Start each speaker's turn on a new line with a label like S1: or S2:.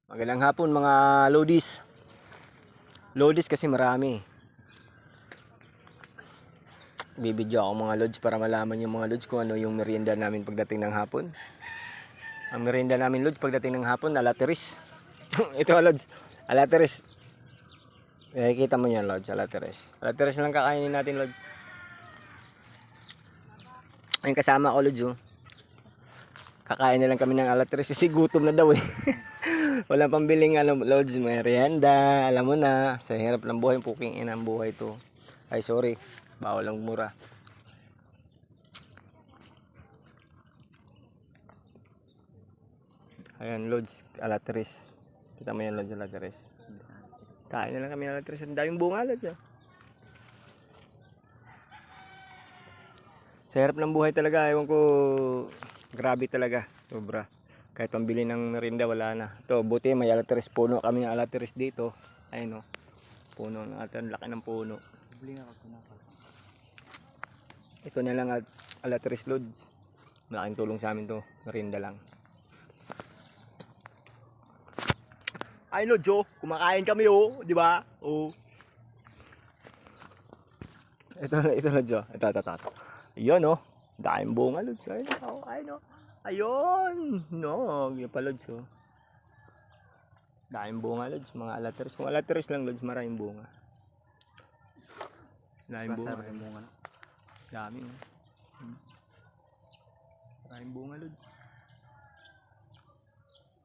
S1: Magandang hapon mga lodis. Lodis kasi marami. Bibidyo ako mga lods para malaman yung mga lods kung ano yung merienda namin pagdating ng hapon. Ang merienda namin lods pagdating ng hapon, alateris. Ito lods, alateris. Kita mo yan lods, alateris. Alateris lang kakainin natin lods. Ayun kasama ko lods oh. Kakain na lang kami ng alateris kasi gutom na daw eh. Walang pambiling lods, merienda, alam mo na, sa hirap ng buhay, puking ina ang buhay to. Ay sorry, bawal lang mura. Ayan lods, alateris. Kita mo yan lods, alateris. Kain na lang kami ng alateris, ang daming bunga lods ah. Sa hirap ng buhay talaga, ewan ko, grabe talaga, sobra. Kahit pambili ng merinda wala na. Ito, buti may alateris, puno kami ng alateris dito. Ayun o, puno ng alateris, laki ng puno. Ito na lang alateris lods. Malaking tulong sa amin to, merinda lang. Ay lods oh, kumakain kami oh, di ba? Oh. Ito lods oh, ito. Ayun oh, daming bunga lods. Ayun oh. Ayun! No, yung pa lods oh. Daming bunga lods, mga alateris. Kung alateris lang lods, maraming bunga. Maraming bunga. Dami oh. Maraming bunga lods.